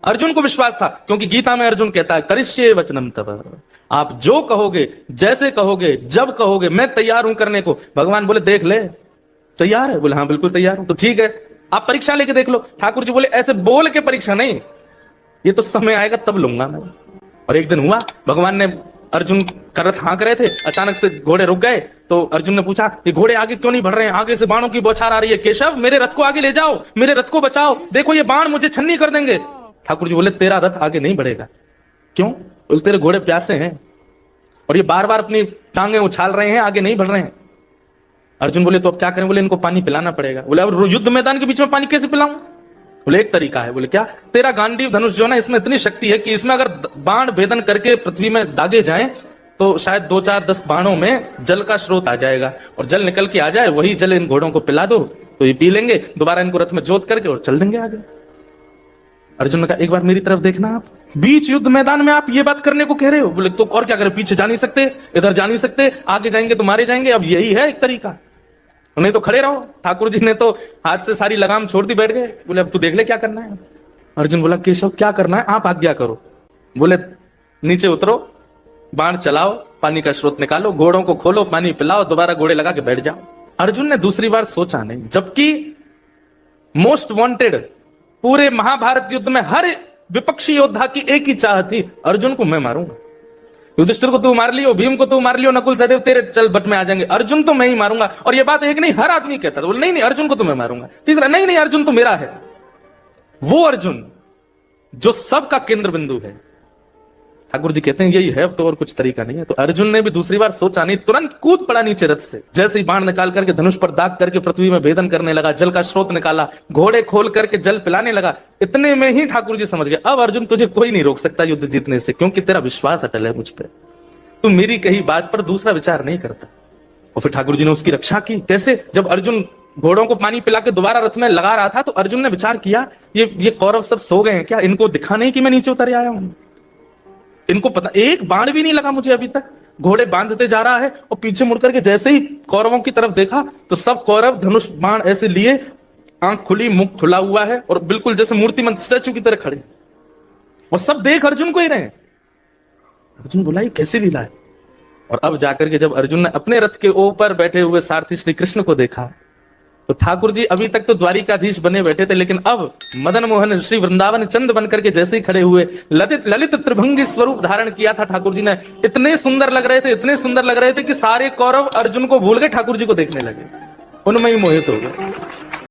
अर्जुन को विश्वास था, क्योंकि गीता में अर्जुन कहता है करिष्ये वचनम तव, आप जो कहोगे, जैसे कहोगे, जब कहोगे, मैं तैयार हूं करने को। भगवान बोले देख ले, तैयार है? बोले हाँ बिल्कुल तैयार हूं। तो ठीक है, आप परीक्षा लेके देख लो। ठाकुर जी बोले ऐसे बोल के परीक्षा नहीं, ये तो समय आएगा तब लूंगा मैं। और एक दिन हुआ, भगवान ने अर्जुन का रथ हाँक रहे थे, अचानक से घोड़े रुक गए। तो अर्जुन ने पूछा ये घोड़े आगे क्यों नहीं बढ़ रहे हैं? आगे से बाणों की बौछार आ रही है। केशव मेरे रथ को आगे ले जाओ, मेरे रथ को बचाओ, देखो ये बाण मुझे छन्नी कर देंगे। ठाकुर जी बोले तेरा रथ आगे नहीं बढ़ेगा। क्यों? बोले तेरे घोड़े प्यासे हैं और ये बार बार अपनी टांगे उछाल रहे हैं, आगे नहीं बढ़ रहे हैं। अर्जुन बोले तो अब क्या करें? बोले इनको पानी पिलाना पड़ेगा। बोले अब युद्ध मैदान के बीच में पानी कैसे पिलाऊं? बोले एक तरीका है। बोले क्या? तेरा गांडीव धनुष जो ना, इसमें इतनी शक्ति है कि इसमें अगर बाण भेदन करके पृथ्वी में दागे जाएं तो शायद 2 4 10 बाणों में जल का स्रोत आ जाएगा, और जल निकल के आ जाए, वही जल इन घोड़ों को पिला दो तो ये पी लेंगे, दोबारा इनको रथ में जोत करके और चल देंगे आगे। अर्जुन ने कहा एक बार मेरी तरफ देखना, आप बीच युद्ध मैदान में आप ये बात करने को कह रहे हो? बोले तो और क्या करें? पीछे जा नहीं सकते, इधर जा नहीं सकते, आगे जाएंगे तो मारे जाएंगे। अब यही है एक तरीका, नहीं तो खड़े रहो। ठाकुर जी ने तो हाथ से सारी लगाम छोड़ दी, बैठ गए। बोले अब तू देख ले क्या करना है। अर्जुन बोला केशव क्या करना है, आप आज्ञा करो। बोले नीचे उतरो, बाण चलाओ, पानी का स्रोत निकालो, घोड़ों को खोलो, पानी पिलाओ, दोबारा घोड़े लगा के बैठ जाओ। अर्जुन ने दूसरी बार सोचा नहीं, जबकि मोस्ट वांटेड पूरे महाभारत युद्ध में हर विपक्षी योद्धा की एक ही चाह थी, अर्जुन को मैं मारूंगा। युधिष्ठिर को तू मार लियो, भीम को तू मार लियो, नकुल सहदेव तेरे चल बट में आ जाएंगे, अर्जुन तो मैं ही मारूंगा। और ये बात एक नहीं, हर आदमी कहता था। बोले नहीं नहीं, अर्जुन को तो मैं मारूंगा। तीसरा, नहीं नहीं, अर्जुन तो मेरा है। वो अर्जुन जो सबका केंद्र बिंदु है। ठाकुर जी कहते हैं यही है, अब तो और कुछ तरीका नहीं है। तो अर्जुन ने भी दूसरी बार सोचा नहीं, तुरंत कूद पड़ा नीचे रथ से। जैसे ही बाण निकाल करके धनुष पर दाग करके पृथ्वी में भेदन करने लगा, जल का स्रोत निकाला, घोड़े खोल करके जल पिलाने लगा। इतने में ही ठाकुर जी समझ गए अब अर्जुन तुझे कोई नहीं रोक सकता युद्ध जीतने से, क्योंकि तेरा विश्वास अटल है मुझ पर, तू मेरी कही बात पर दूसरा विचार नहीं करता। और फिर ठाकुर जी ने उसकी रक्षा की। कैसे? जब अर्जुन घोड़ों को पानी पिला के दोबारा रथ में लगा रहा था तो अर्जुन ने विचार किया ये कौरव सब सो गए हैं क्या? इनको दिखा नहीं कि मैं नीचे उतर आया हूं? इनको पता, एक बाण भी नहीं लगा मुझे अभी तक। घोड़े बांधते जा रहा है और पीछे मुड़कर के जैसे ही कौरवों की तरफ देखा तो सब कौरव धनुष बाण ऐसे लिए, आंख खुली, मुख खुला हुआ है और बिल्कुल जैसे मूर्तिमंत स्टैचू की तरह खड़े, और सब देख अर्जुन को ही रहे। अर्जुन बोला ये कैसी लीला है? और अब जाकर के जब अर्जुन ने अपने रथ के ऊपर बैठे हुए सारथी श्री कृष्ण को देखा तो ठाकुर जी अभी तक तो द्वारिकाधीश बने बैठे थे, लेकिन अब मदन मोहन श्री वृंदावन चंद बनकर के जैसे ही खड़े हुए, ललित त्रिभंगी स्वरूप धारण किया था ठाकुर जी ने। इतने सुंदर लग रहे थे, इतने सुंदर लग रहे थे कि सारे कौरव अर्जुन को भूल के ठाकुर जी को देखने लगे, उनमें ही मोहित हो गए।